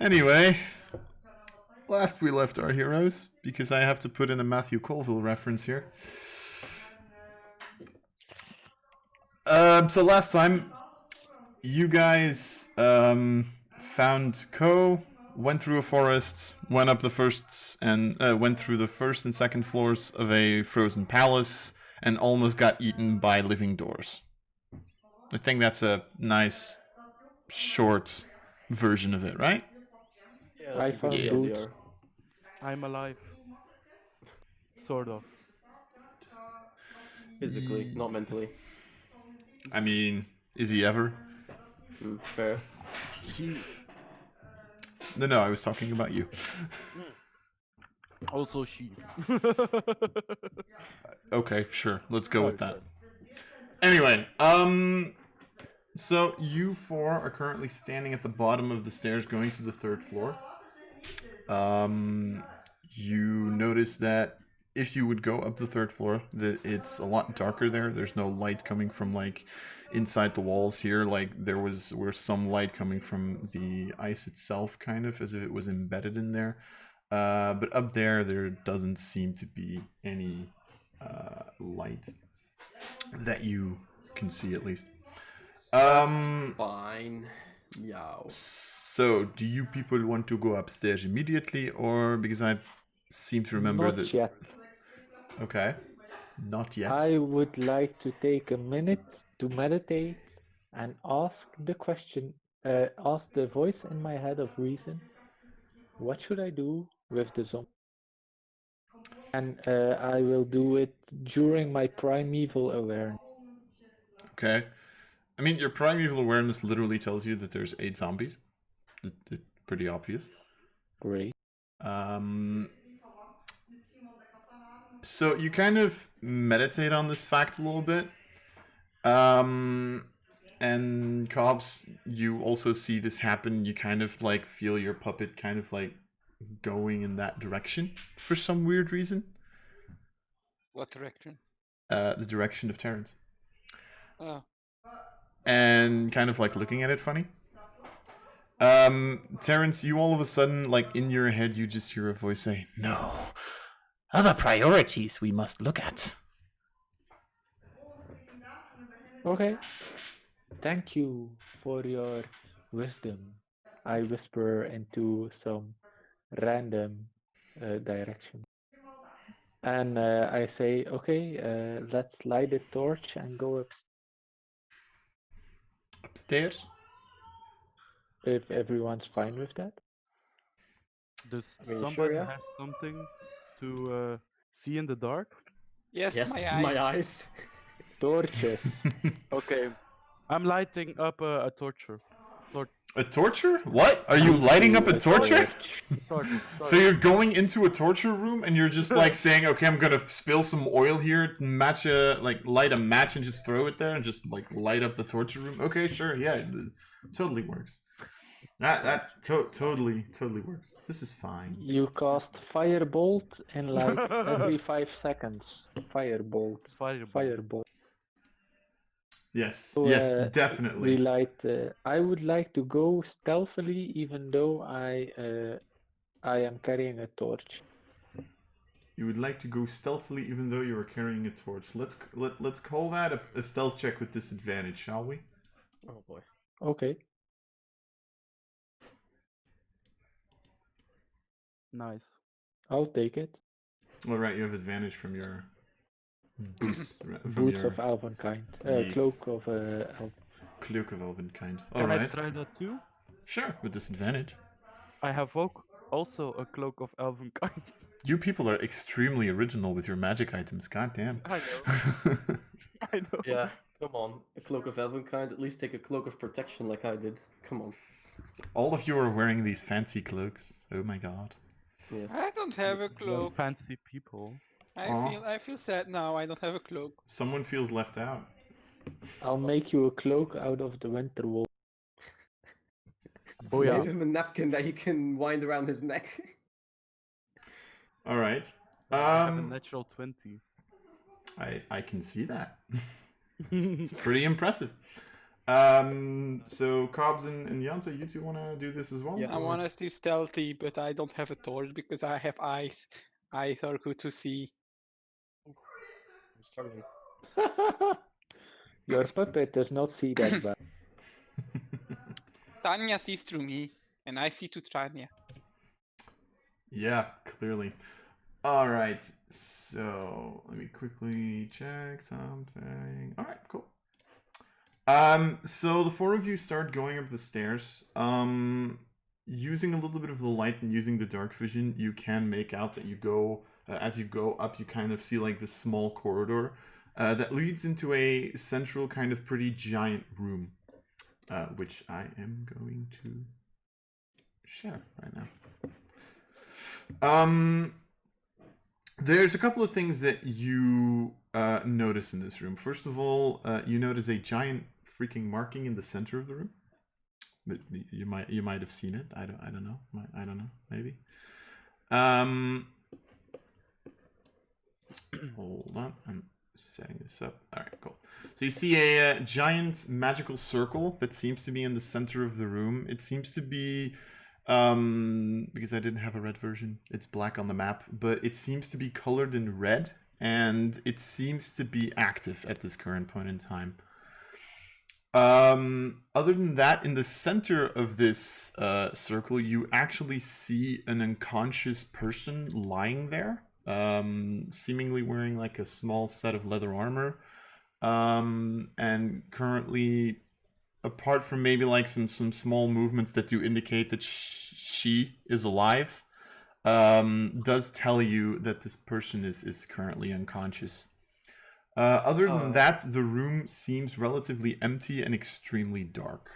Anyway, last we left our heroes, because I have to put in a Matthew Colville reference here. So last time, you guys found Ko, went through a forest, went up the went through the first and second floors of a frozen palace, and almost got eaten by living doors. I think that's a nice, short version of it, right? Yeah, that's a good TLDR. I'm alive. Sort of. Physically, not mentally. I mean, is he ever? Fair. No, I was talking about you. Also she. Okay, sure. Let's go with that. Anyway, so you four are currently standing at the bottom of the stairs going to the third floor. You notice that if you would go up the third floor, that it's a lot darker there. There's no light coming from like inside the walls here. Like there was some light coming from the ice itself, kind of as if it was embedded in there. But up there doesn't seem to be any light that you can see, at least. Fine. Yow. So, do you people want to go upstairs immediately, or because I seem to remember that? Not yet. Okay, not yet. I would like to take a minute to meditate and ask the question, ask the voice in my head of reason, what should I do with the zombie? And I will do it during my primeval awareness. Okay. I mean, your primeval awareness literally tells you that there's 8 zombies. It's pretty obvious. Great. So you kind of meditate on this fact a little bit. And Cobs, you also see this happen. You kind of like feel your puppet kind of like going in that direction for some weird reason. What direction? The direction of Terrance. Oh. And kind of like looking at it funny. Terrance, you all of a sudden, like in your head, you just hear a voice say, "No, other priorities we must look at." Okay. Thank you for your wisdom. I whisper into some random direction. And I say, okay, let's light a torch and go upstairs. Upstairs? If everyone's fine with that. Does Are you somebody sure, yeah? has something to see in the dark? Yes, Yes, my eyes. Torches. Okay. I'm lighting up a torture. A torture? What? Are you lighting up a torture? So you're going into a torture room and you're just like saying, okay, I'm gonna spill some oil here, light a match and just throw it there and just like light up the torture room? Okay, sure, yeah, it totally works. That totally works. This is fine. You cast firebolt in like every 5 seconds. Firebolt. Yes, So, yes, definitely. I would like to go stealthily, even though I am carrying a torch. You would like to go stealthily, even though you are carrying a torch. Let's call that a stealth check with disadvantage, shall we? Oh boy. Okay. Nice. I'll take it. All right, you have advantage from your boots. Boots of Elvenkind. Yes. Cloak of Elven. Cloak of Elvenkind. Can All I right. try that too? Sure, with disadvantage. I have also a cloak of Elvenkind. You people are extremely original with your magic items. God damn. I know. I know. Yeah, come on. A cloak of Elvenkind, at least take a cloak of protection like I did. Come on. All of you are wearing these fancy cloaks. Oh my god. Yes. I don't have a cloak. Fancy people. I feel sad now. I don't have a cloak. Someone feels left out. I'll make you a cloak out of the winter wool. Oh yeah. Give him a napkin that he can wind around his neck. All right. I have a natural 20. I can see that. It's pretty impressive. So Cobs and Nyanta, you two want to do this as well? Yeah. I or- want us to stealthy, but I don't have a torch because I have eyes. Eyes are good to see. I'm struggling. Your puppet does not see that well. Tanya sees through me, and I see to Tanya. Yeah, clearly. All right, so let me quickly check something. All right, cool. So the four of you start going up the stairs. Using a little bit of the light and using the dark vision, you can make out that you go as you go up. You kind of see like this small corridor that leads into a central, kind of pretty giant room, which I am going to share right now. There's a couple of things that you notice in this room. First of all, you notice a giant freaking marking in the center of the room. But you might have seen it. I don't know. I don't know. Maybe. Hold on. I'm setting this up. All right, cool. So you see a giant magical circle that seems to be in the center of the room. It seems to be because I didn't have a red version. It's black on the map, but it seems to be colored in red, and it seems to be active at this current point in time. Other than that, in the center of this circle, you actually see an unconscious person lying there, seemingly wearing like a small set of leather armor, and currently, apart from maybe like some small movements that do indicate that she is alive, does tell you that this person is currently unconscious. Other than that, the room seems relatively empty and extremely dark.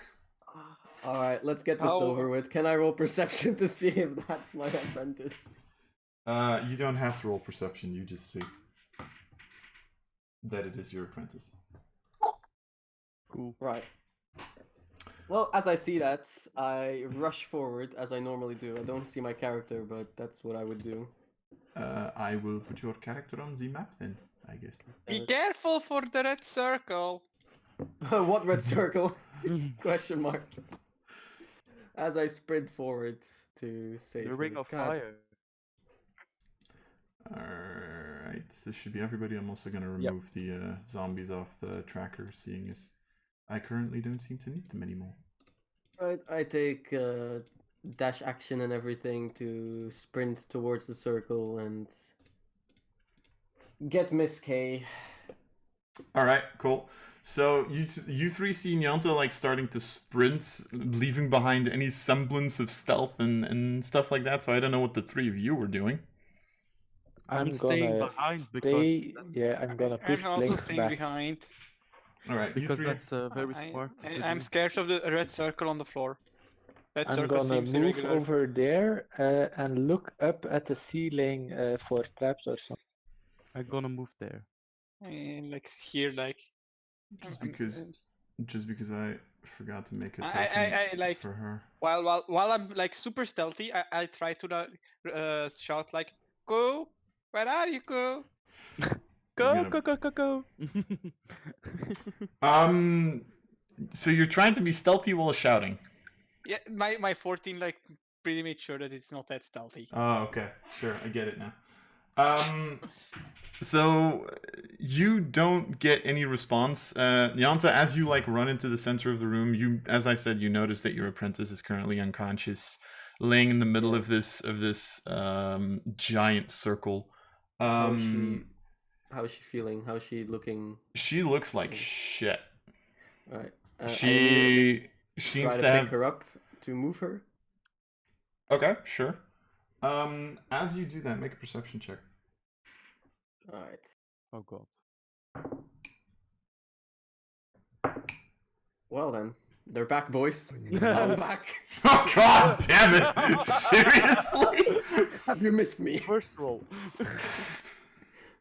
All right, let's get this over with. Can I roll perception to see if that's my apprentice? You don't have to roll perception. You just see that it is your apprentice. Cool. Right. Well, as I see that, I rush forward as I normally do. I don't see my character, but that's what I would do. I will put your character on the map then, I guess. Be careful for the red circle. What red circle? Question mark. As I sprint forward to save The ring of God. fire. Alright, this should be everybody. I'm also going to remove the zombies off the tracker, seeing as I currently don't seem to need them anymore. Right, I take dash action and everything to sprint towards the circle and get Miss K. Alright, cool. So you three see Nyanta like starting to sprint, leaving behind any semblance of stealth and stuff like that. So I don't know what the three of you were doing. I'm gonna staying behind because I'm gonna push I'm also Blinx staying back. behind. All right, because you three. that's very smart. I'm scared of the red circle on the floor. That I'm circle gonna seems move irregular. over there and look up at the ceiling for traps or something. I'm gonna move there. And like here, like. Just because I forgot to make a I token like for her. while I'm like super stealthy, I try to shout like, "Go! Where are you, go?" Go, gonna- go, go, go, go. So you're trying to be stealthy while shouting. Yeah, my 14 like pretty made sure that it's not that stealthy. Oh, okay, sure, I get it now. So you don't get any response, Nyanta. As you like run into the center of the room, you, as I said, you notice that your apprentice is currently unconscious, laying in the middle of this giant circle. How is she feeling? How is she looking? She looks like shit. Right. She seems to have. Pick her up to move her. Okay, sure. As you do that, make a perception check. All right. Oh god. Well then, they're back, boys. I'm back. Oh god damn it! Seriously? Have you missed me? First roll.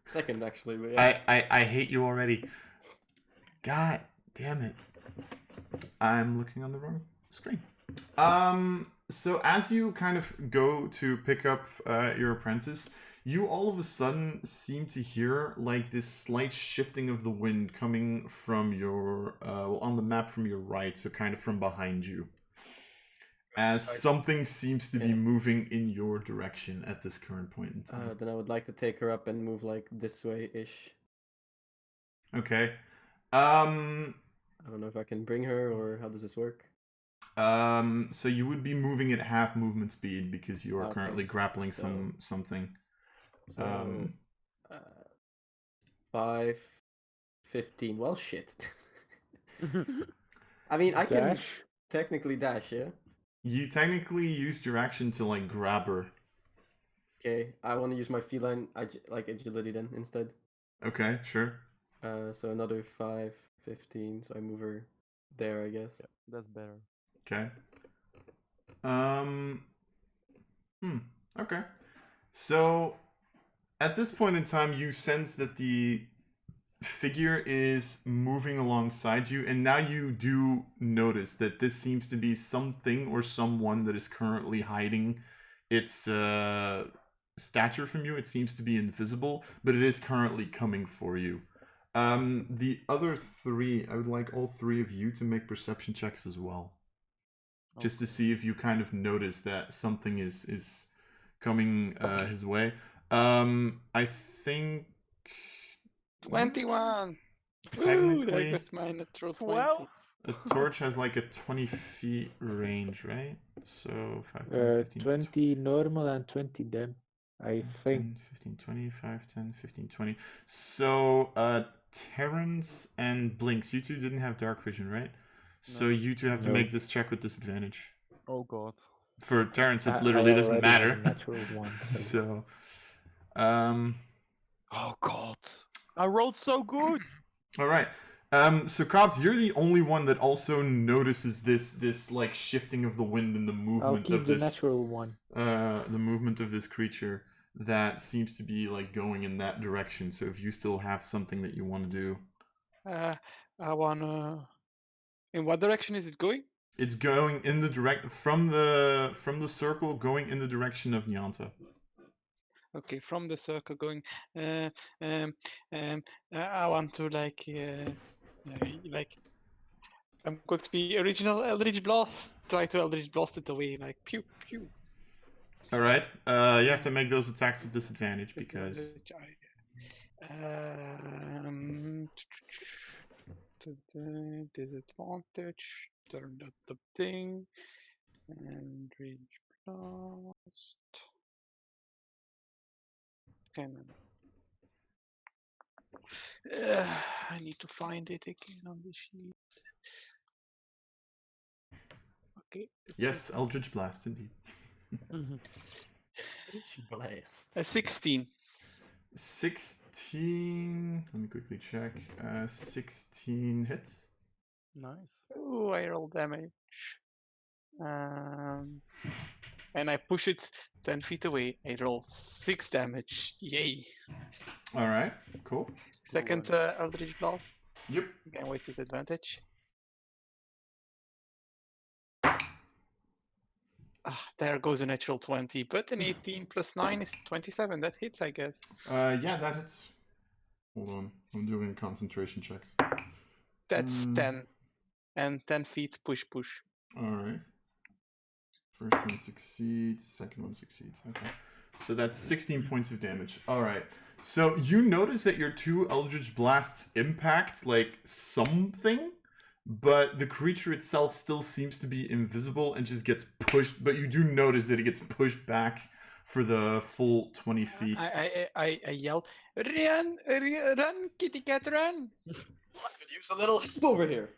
Second, actually. But yeah. I hate you already. God damn it. I'm looking on the wrong screen. So as you kind of go to pick up your apprentice, you all of a sudden seem to hear like this slight shifting of the wind coming from your on the map from your right, so kind of from behind you, as something seems to be moving in your direction at this current point in time. Then I would like to take her up and move like this way-ish. Okay. I don't know if I can bring her, or how does this work? So you would be moving at half movement speed because you are currently grappling something. So, 5, 15. Well, shit. I mean, I can technically dash, yeah? You technically used your action to, like, grab her. Okay, I want to use my feline, like, agility then, instead. Okay, sure. So another 5, 15, so I move her there, I guess. Yeah, that's better. Okay. Okay. So, at this point in time, you sense that the figure is moving alongside you, and now you do notice that this seems to be something or someone that is currently hiding its stature from you. It seems to be invisible, but it is currently coming for you. The other three, I would like all three of you to make perception checks as well. Just to see if you kind of notice that something is coming his way. I think 21. Technically, That's my natural 12. 20. a torch has like a 20 feet range, right? So 5, 10, 15, 20 normal and 20 dem, I think. 10, 15, 20, 5, 10, 15, 20. So, Terrance and Blinx, you two didn't have dark vision, right? So you two have to make this check with disadvantage. Oh god. For Terrance, it literally doesn't matter. Natural one. So, Oh god. I rolled so good. all right. So Cobs, you're the only one that also notices this like shifting of the wind and the movement of this natural one. The movement of this creature that seems to be like going in that direction. So if you still have something that you want to do, I wanna. In what direction is it going? it's going in the from the circle, going in the direction of Nyanta. Okay, from the circle going. I want to like. I'm going to be original Eldritch Blast. Try to Eldritch Blast it away, like pew pew. All right. You have to make those attacks with disadvantage because. Disadvantage. Turn that the thing. And Rage Blast. Cannon. I need to find it again on the sheet. Okay. Yes, Eldritch Blast, indeed. Eldritch Blast. 16. 16. Let me quickly check. 16 hits. Nice. Oh, I roll damage. And I push it 10 feet away. I roll 6 damage. Yay. All right. Cool. Second Eldritch Blast. Yep. Again with disadvantage. There goes a natural 20, but an 18 plus 9 is 27. That hits, I guess. Yeah, that hits. Hold on. I'm doing concentration checks. That's 10. And 10 feet push. Alright. First one succeeds, second one succeeds. Okay. So that's 16 points of damage. Alright. So you notice that your two Eldritch Blasts impact, like, something, but the creature itself still seems to be invisible and just gets pushed, but you do notice that it gets pushed back for the full 20 feet. I yell, run, kitty cat, run! I could use a little help over here.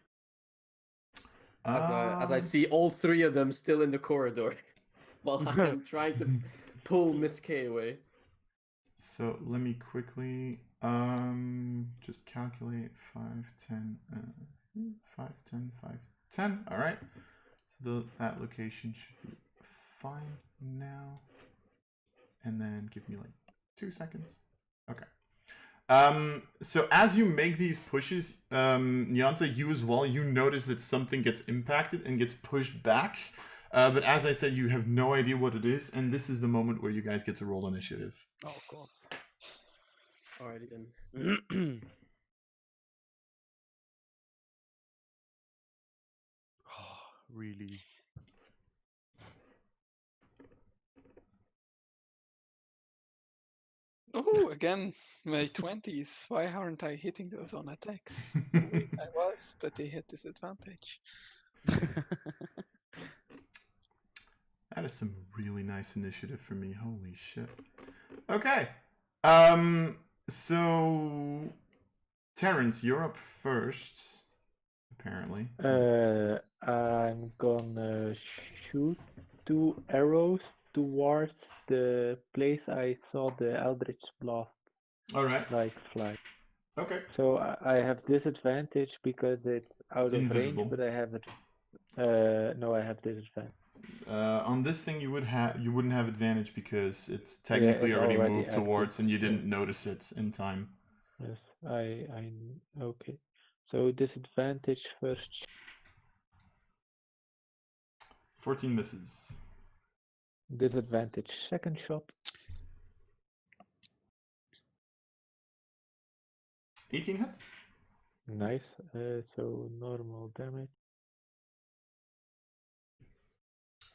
As I see all three of them still in the corridor, while I'm trying to pull Miss K away. So let me quickly just calculate 5, 10, 5, 10, 5, 10. All right. So that location should be fine now. And then give me like 2 seconds. Okay. So as you make these pushes, Nyanta, you as well, you notice that something gets impacted and gets pushed back. But as I said, you have no idea what it is, and this is the moment where you guys get to roll initiative. Oh god. Alrighty then. Really? Oh, again, my 20s. Why aren't I hitting those on attacks? Oh, wait, I was, but they hit disadvantage. That is some really nice initiative for me. Holy shit. Okay. So Terrance, you're up first, apparently. I'm gonna shoot 2 arrows towards the place I saw the Eldritch Blast Alright. like fly. Okay. So I have disadvantage because it's out of Invisible. range, but I have it. No, I have disadvantage. On this thing, you wouldn't have advantage because it's technically it's already already moved active, towards, and you yeah. didn't notice it in time. Yes, okay. So disadvantage first. 14 misses. Disadvantage second shot. 18 hits. Nice. So normal damage.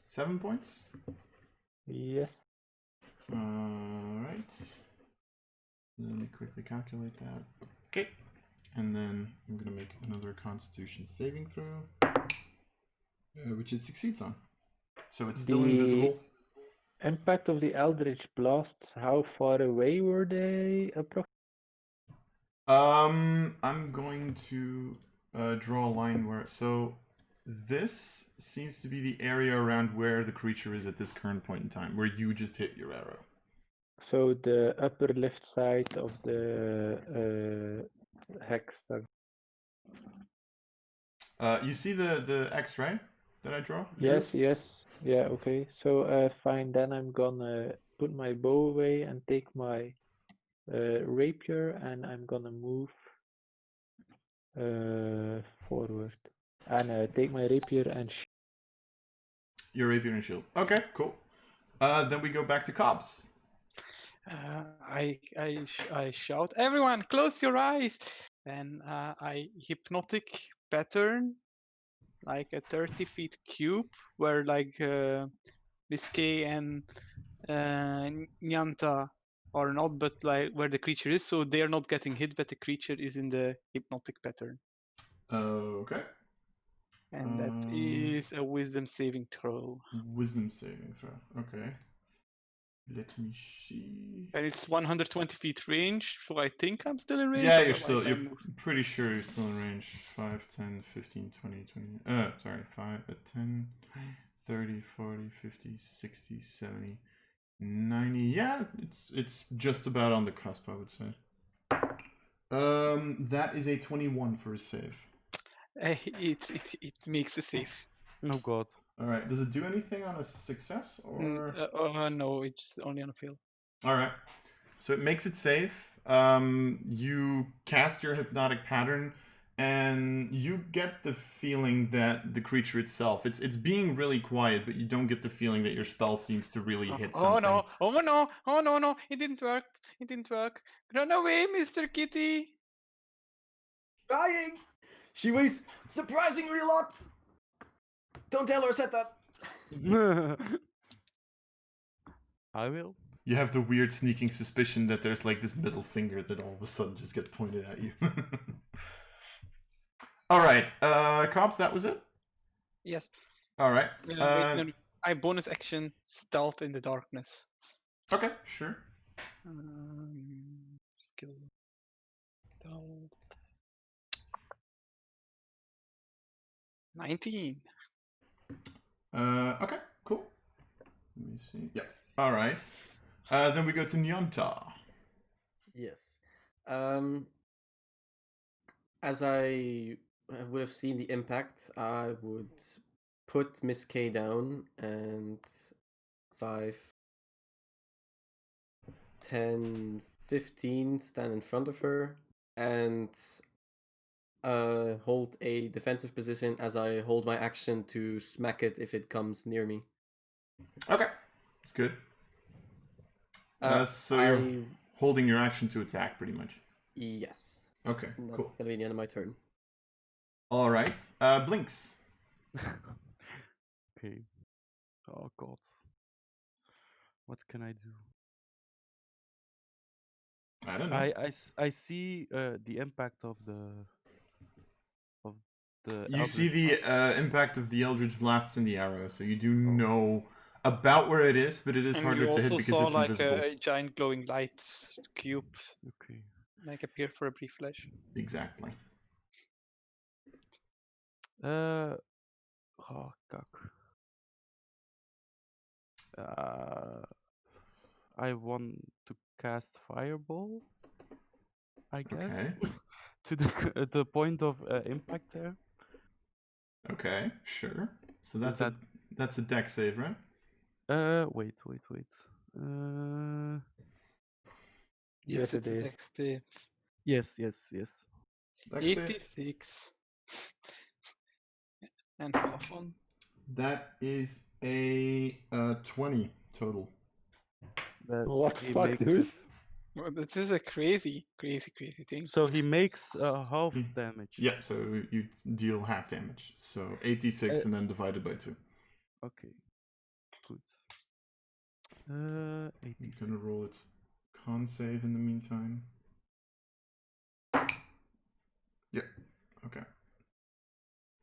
7 points. Yes. Alright. Let me quickly calculate that. Okay. And then I'm going to make another Constitution saving throw, which it succeeds on. So it's still invisible. Impact of the Eldritch Blasts, how far away were they approximately? I'm going to draw a line where... So this seems to be the area around where the creature is at this current point in time, where you just hit your arrow. So the upper left side of the hex. You see the X, right? That I draw? Yes, yes. Yeah, okay. So fine, then I'm gonna put my bow away and take my rapier, and I'm gonna move forward. And take my rapier and Your rapier and shield. Okay, cool. Then we go back to Cobs. I shout, everyone, close your eyes! And I hypnotic pattern, like a 30 feet cube, where like Biscay and Nyanta are not, but like where the creature is, so they are not getting hit, but the creature is in the hypnotic pattern. Okay. And that is a wisdom saving throw. Wisdom saving throw. Okay. Let me see. And it's 120 feet range, so I think I'm still in range. Yeah, you're move. pretty sure you're still in range. 5, 10, 15, 20, 20. Sorry, 5, 10, 30, 40, 50, 60, 70, 90. Yeah, it's just about on the cusp, I would say. That is a 21 for a save. It makes a save. Oh god. Alright, does it do anything on a success, or...? No, it's only on a fail. Alright, so it makes it safe. You cast your hypnotic pattern, and you get the feeling that the creature itself, it's being really quiet, but you don't get the feeling that your spell seems to really hit something. Oh no, it didn't work. Run away, Mr. Kitty! Trying! She weighs surprisingly a lot! Don't tell her I said that! I will. You have the weird sneaking suspicion that there's like this middle finger that all of a sudden just gets pointed at you. Alright, Cops, that was it? Yes. Alright. Wait, no. I bonus action stealth in the darkness. Okay, sure. Skill. Stealth. 19. Okay, cool. Let me see. Yeah. Alright. Then we go to Nyanta. Yes. As I would have seen the impact, I would put Miss K down and 5, 10, 15 stand in front of her, and hold a defensive position as I hold my action to smack it if it comes near me. Okay, it's good. So you're holding your action to attack, pretty much. Yes. Okay, That's cool. gonna be the end of my turn. All right, Blinx. Okay. Oh god. What can I do? I don't know. I see the impact of the You see Eldritch the impact of the Eldritch Blasts and the arrow, so you do know about where it is, but it is And harder you to hit also because saw it's like invisible. a giant glowing light cube Okay. like appear for a brief flash. Exactly. Oh, kak. I want to cast Fireball, I guess. Okay. To the point of impact there. Okay, sure. So Is that's a deck save, right? Wait. Yes, it is. XT. Yes. Deck save. 86. And half on. That is a 20 total. What the he fuck, makes dude? it. Well, this is a crazy thing. So he makes half damage. Yeah, so you deal half damage. So 86 and then divided by 2. Okay. Good. 86. I'm gonna roll its con save in the meantime. Yeah. Okay.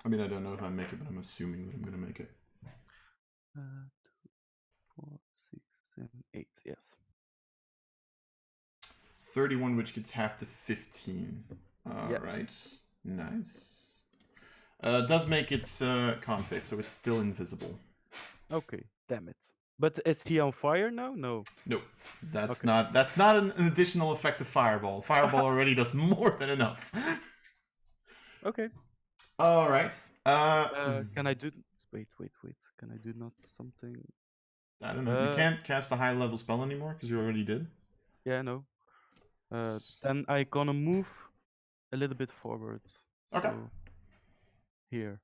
I mean, I don't know if I make it, but I'm assuming that I'm gonna make it. 2, 4, 6, 7, 8. Yes. 31, which gets half to 15. All Yeah. right. Nice. Does make its con save, so it's still invisible. Okay. Damn it. But is he on fire now? No. Nope. That's Okay. not an additional effect of Fireball. Fireball already does more than enough. Okay. All right. Can I do? Wait. Can I do not something? I don't know. You can't cast a high level spell anymore because you already did. Yeah, no. Then I gonna move a little bit forward. Okay. So here,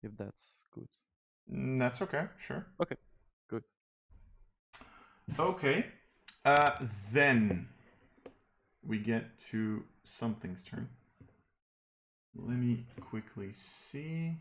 if that's good. That's okay. Sure. Okay. Good. Okay. Then we get to something's turn. Let me quickly see.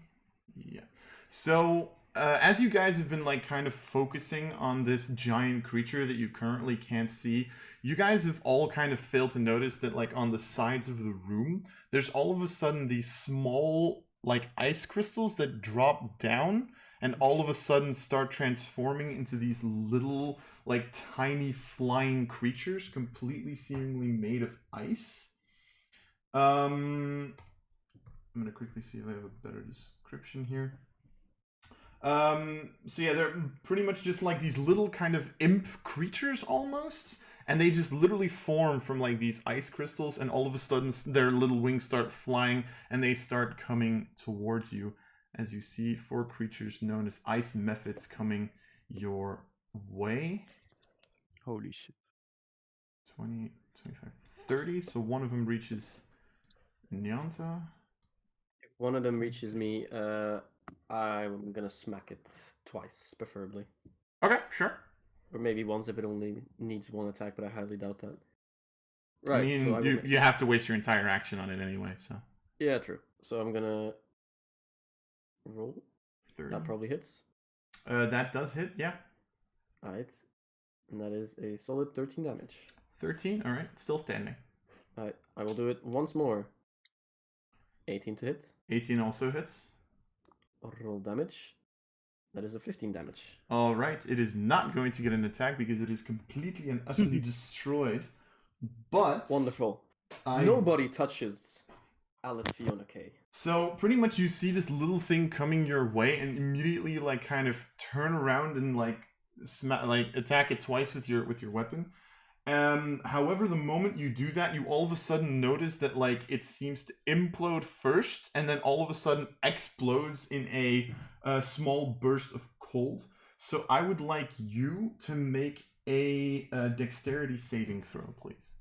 Yeah. So, as you guys have been like kind of focusing on this giant creature that you currently can't see, you guys have all kind of failed to notice that like on the sides of the room, there's all of a sudden these small like ice crystals that drop down and all of a sudden start transforming into these little like tiny flying creatures completely seemingly made of ice. I'm gonna quickly see if I have a better description here. So yeah, they're pretty much just like these little kind of imp creatures almost, and they just literally form from like these ice crystals, and all of a sudden their little wings start flying, and they start coming towards you. As you see, 4 creatures known as ice methods coming your way. Holy shit. 20, 25, 30. So one of them reaches Nyanta. If one of them reaches me, I'm gonna smack it twice, preferably. Okay, sure. Or maybe once if it only needs 1 attack, but I highly doubt that. Right, I mean, so you have to waste your entire action on it anyway, so. Yeah, true. So I'm gonna roll. 30. That probably hits. That does hit, yeah. Alright. And that is a solid 13 damage. 13, alright, still standing. Alright, I will do it once more. 18 to hit. 18 also hits. Roll damage. That is a 15 damage. Alright, it is not going to get an attack because it is completely and utterly destroyed. But... Wonderful. Nobody touches Alice Fiona K. So pretty much you see this little thing coming your way and immediately like kind of turn around and like attack it twice with your weapon. However, the moment you do that, you all of a sudden notice that like it seems to implode first and then all of a sudden explodes in a small burst of cold. So I would like you to make a dexterity saving throw, please.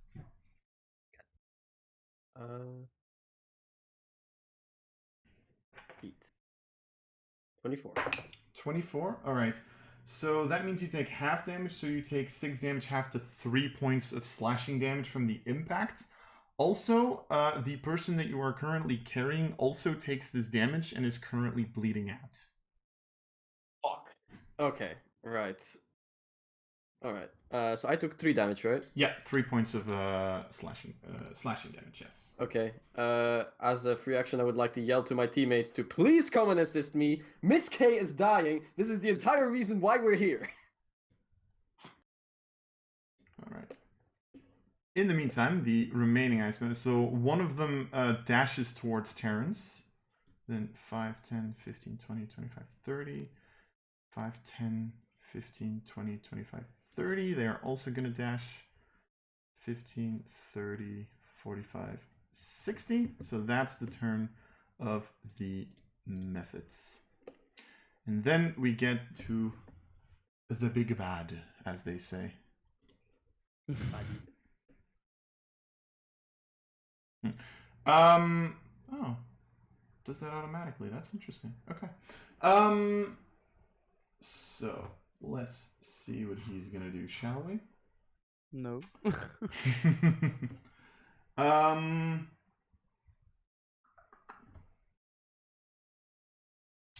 24. 24? Alright. So that means you take half damage, so you take 6 damage, half to 3 points of slashing damage from the impact. Also, the person that you are currently carrying also takes this damage and is currently bleeding out. Fuck. Okay, right. Alright. So I took 3 damage, right? Yeah, 3 points of slashing damage, yes. Okay. As a free action, I would like to yell to my teammates to please come and assist me. Miss K is dying. This is the entire reason why we're here. Alright. In the meantime, the remaining Icemen, so one of them dashes towards Terrance. Then 5, 10, 15, 20, 25, 30. 5, 10, 15, 20, 25, 30. They are also going to dash 15, 30, 45, 60. So that's the turn of the methods. And then we get to the big bad, as they say. Oh, does that automatically? That's interesting. Okay. So let's see what he's gonna do, shall we? No.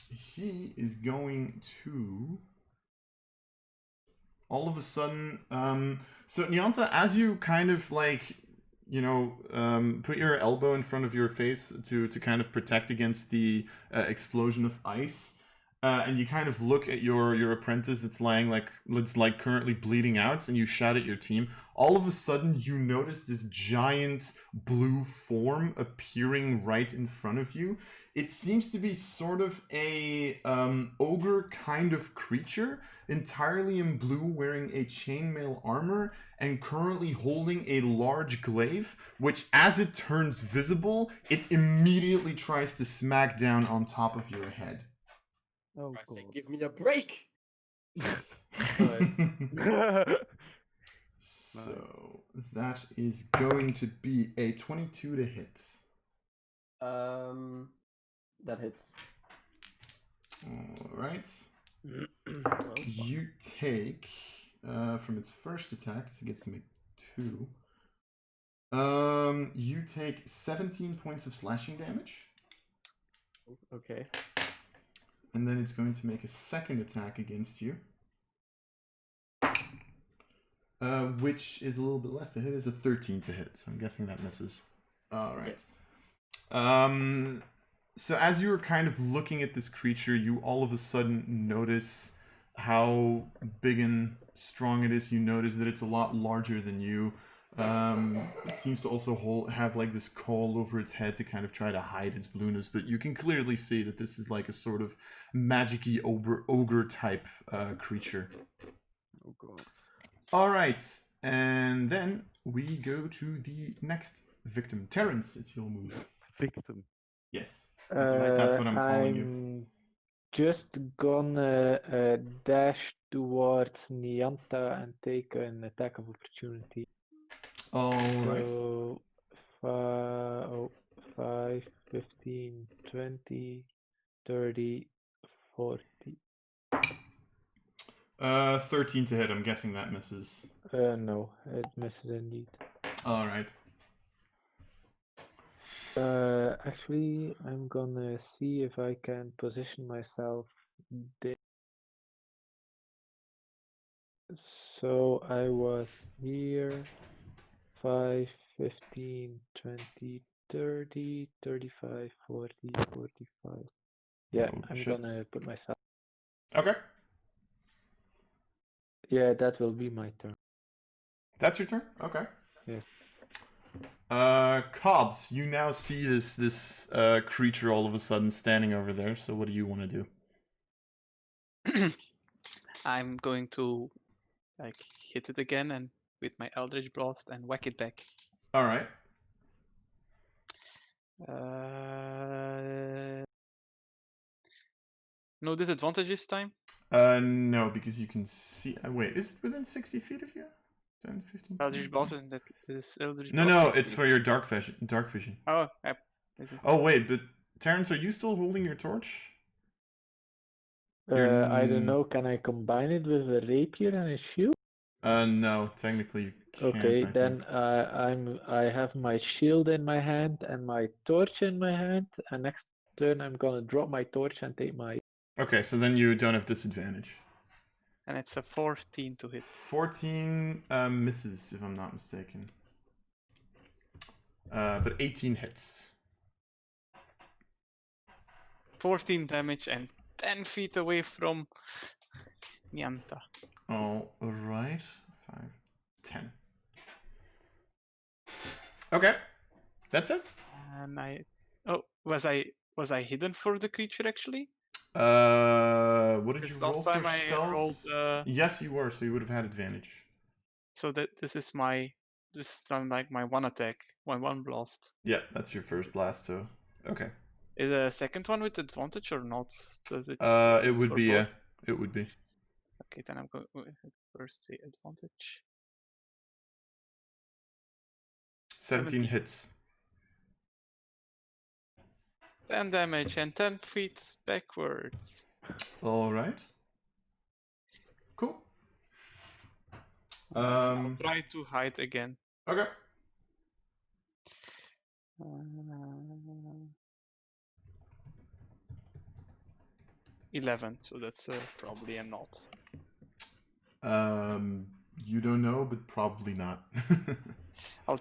He is going to all of a sudden. So Nyanta, as you kind of like, you know, put your elbow in front of your face to kind of protect against the explosion of ice. And you kind of look at your apprentice that's lying like currently bleeding out, and you shout at your team. All of a sudden, you notice this giant blue form appearing right in front of you. It seems to be sort of a ogre kind of creature, entirely in blue, wearing a chainmail armor, and currently holding a large glaive, which, as it turns visible, it immediately tries to smack down on top of your head. Oh, I say, God. give me a break. So that is going to be a 22 to hit. That hits. All right. You take from its first attack, so it gets to make 2. You take 17 points of slashing damage. Okay. And then it's going to make a second attack against you. Which is a little bit less to hit, is a 13 to hit. So I'm guessing that misses. Alright. So as you were kind of looking at this creature, you all of a sudden notice how big and strong it is. You notice that it's a lot larger than you. It seems to also have like this caul over its head to kind of try to hide its blueness, but you can clearly see that this is like a sort of magic-y ogre type creature. Oh, God. All right, and then we go to the next victim. Terrance, it's your move. Victim. Yes, that's what I'm calling you. I'm just gonna dash towards Nyanta and take an attack of opportunity. All right. So 5, 15, 20, 30, 40. 13 to hit. I'm guessing that misses. No, it misses indeed. All right. Actually, I'm gonna see if I can position myself there. So I was here 5, 15, 20, 30, 35, 40, 45. Yeah, Oh, I'm shit. gonna put myself. Okay. Yeah, that will be my turn. That's your turn? Okay. Yes. Cobs, you now see this creature all of a sudden standing over there, so what do you want to do? I'm going to like hit it again and with my Eldritch Blast and whack it back. Alright. No disadvantage this time? No, because you can see... wait, is it within 60 feet of you? 10, 15, 20, Eldritch Blast isn't that this Eldritch No, Blast? no, it's for your dark vision. Oh, yep. Is it? Oh, wait, but Terrance, are you still holding your torch? I don't know. Can I combine it with a rapier and a shield? No, technically you can't. Okay, I then think. I have my shield in my hand and my torch in my hand, and next turn I'm gonna drop my torch and take my. Okay, so then you don't have disadvantage. And it's a 14 to hit. 14 misses, if I'm not mistaken. But 18 hits. 14 damage and 10 feet away from Nyanta. All right. 5, 10. Okay, that's it. And was I hidden for the creature actually? What did you Because roll last for time I stealth? rolled. Yes, you were, so you would have had advantage. So this is like my one attack, my one blast. Yeah, that's your first blast, so okay. Is a second one with advantage or not? Does it? It would for be, both? yeah. It would be. Okay, then I'm going to first say advantage. 17 hits. 10 damage and 10 feet backwards. All right. Cool. I'll try to hide again. Okay. 11, so that's probably a not. You don't know, but probably not. I'll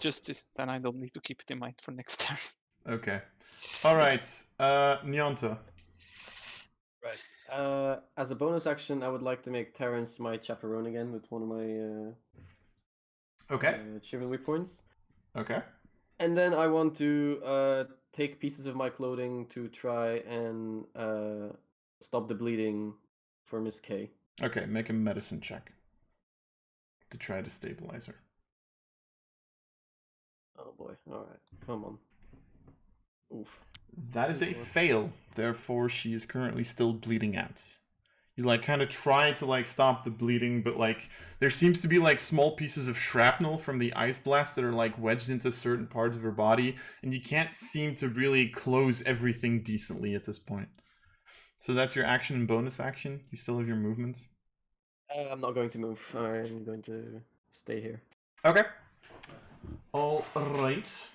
then I don't need to keep it in mind for next turn. Okay. All right. Nyanta. Right. As a bonus action, I would like to make Terrance my chaperone again with one of my Okay. chivalry points. Okay. And then I want to take pieces of my clothing to try and stop the bleeding for Miss K. Okay, make a medicine check to try to stabilize her. Oh boy. Alright. Come on. Oof. That is a fail. Therefore, she is currently still bleeding out. You like kind of try to like stop the bleeding, but like there seems to be like small pieces of shrapnel from the ice blast that are like wedged into certain parts of her body, and you can't seem to really close everything decently at this point. So that's your action and bonus action. You still have your movements. I'm not going to move. I'm going to stay here. Okay. All right.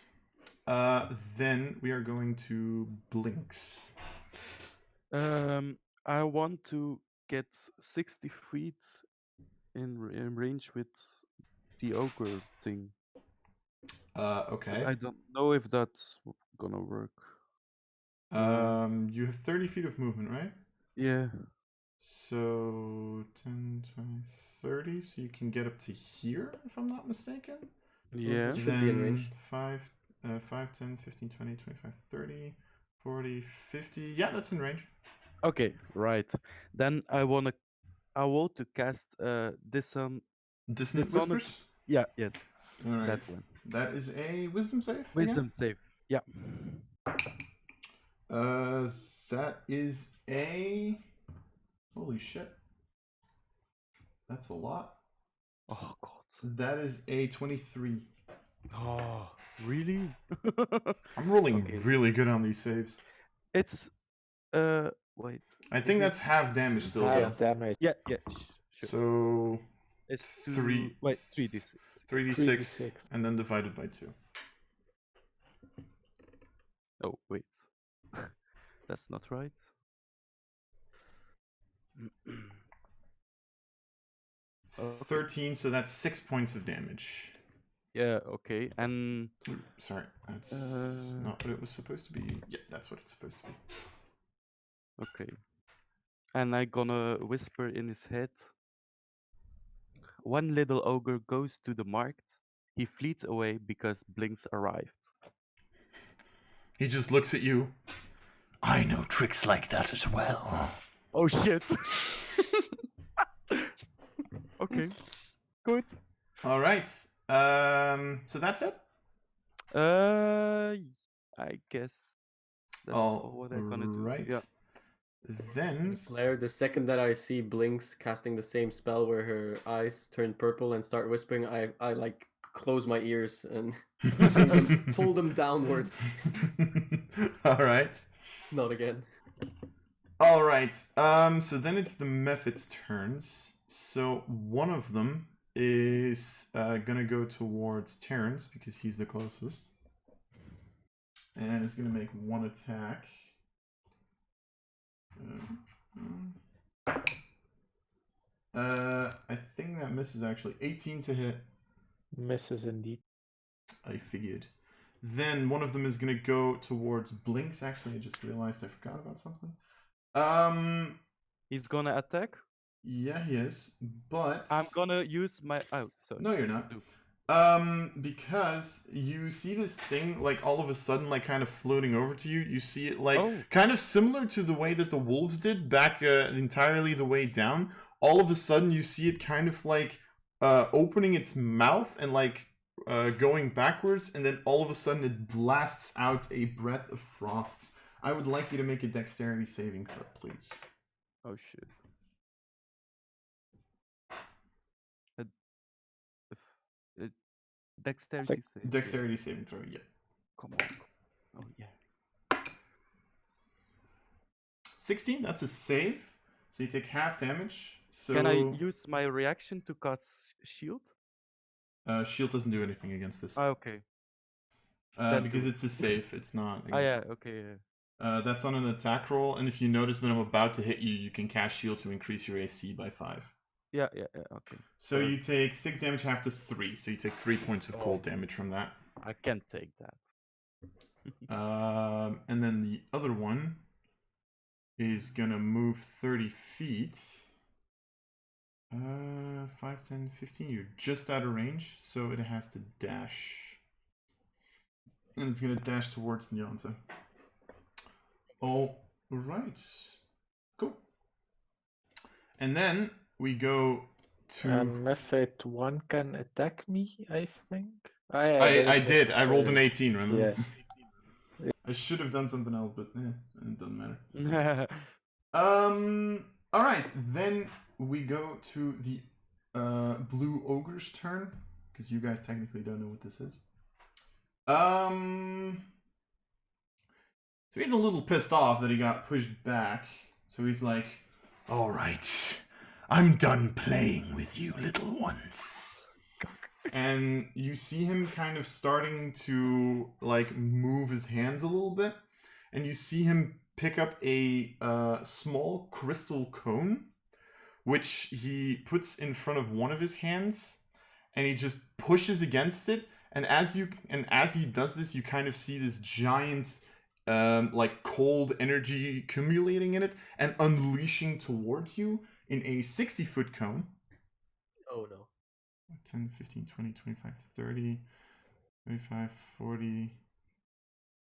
Then we are going to Blinx. I want to get 60 feet in range with the ogre thing. Okay. I don't know if that's gonna work. You have 30 feet of movement, right? Yeah. So 10, 20, 30, so you can get up to here, if I'm not mistaken. Yeah. Should Then be in range. 5, 10, 15, 20, 25, 30, 40, 50. Yeah, that's in range. Okay, right. Then I want to cast Dissonant Dissonant- Whispers? Yeah, yes. All right. That one. That is a wisdom save? Wisdom save. Yeah. That is a... Holy shit. That's a lot. Oh god. That is a 23. Oh, really? I'm rolling Okay. really good on these saves. It's wait. I think that's half damage still, though. Half damage. Yeah, sure. So It's 3 3d6. 3d6 3d6. and then divided by 2. Oh, wait. That's not right. Okay. 13, so that's 6 points of damage. Yeah, okay. And Sorry, that's not what it was supposed to be. Yeah, that's what it's supposed to be. okay. And I gonna whisper in his head. One little ogre goes to the market. He flees away because Blinx arrived. He just looks at you. I know tricks like that as well. Oh shit. Okay. Good. All right. So that's it. I guess that's all what I'm gonna do. Right. Yeah. Then Flare, the second that I see Blinx casting the same spell where her eyes turn purple and start whispering, I like close my ears and pull them downwards. All right. Not again. All right. So then it's the Mephit's turns. So one of them is gonna go towards Terrance because he's the closest, and is gonna make one attack. I think that misses actually. 18 to hit. Misses indeed. I figured. Then one of them is gonna go towards Blinx. Actually, I just realized I forgot about something. He's gonna attack. Yeah, he is. But I'm gonna use my. Oh, sorry. No, you're not. Because you see this thing like all of a sudden like kind of floating over to you. You see it like kind of similar to the way that the wolves did back entirely the way down. All of a sudden you see it kind of like opening its mouth and like going backwards, and then all of a sudden it blasts out a breath of frost. I would like you to make a dexterity saving throw, please. Oh shit. Dexterity save. Dexterity saving throw, yeah. Come on. Oh yeah. 16, that's a save. So you take half damage. So can I use my reaction to cast shield? Shield doesn't do anything against this. Oh, okay. Because it's a save, it's not. Oh yeah, okay. Yeah. That's on an attack roll, and if you notice that I'm about to hit you, you can cast shield to increase your AC by 5. Yeah, okay. So you take 6 damage half to 3, so you take 3 points of cold damage from that. I can't take that. And then the other one is gonna move 30 feet. 5, 10, 15. You're just out of range, so it has to dash. And it's gonna dash towards Nyanta. All right. Cool. And then we go to... Mephit 1 can attack me, I think. I did. I rolled an 18, remember? Yes. I should have done something else, but it doesn't matter. Alright, then we go to the blue ogre's turn, because you guys technically don't know what this is. So he's a little pissed off that he got pushed back. So he's like, alright, I'm done playing with you little ones. And you see him kind of starting to like move his hands a little bit. And you see him pick up a small crystal cone, which he puts in front of one of his hands. And he just pushes against it. And as he does this, you kind of see this giant like cold energy accumulating in it and unleashing towards you in a 60-foot cone. Oh no. 10, 15, 20, 25, 30, 35, 40,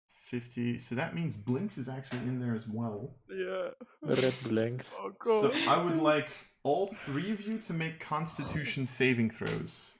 50. So that means Blinx is actually in there as well. Yeah. Red Blinx. Oh god. So I would like all 3 of you to make Constitution saving throws.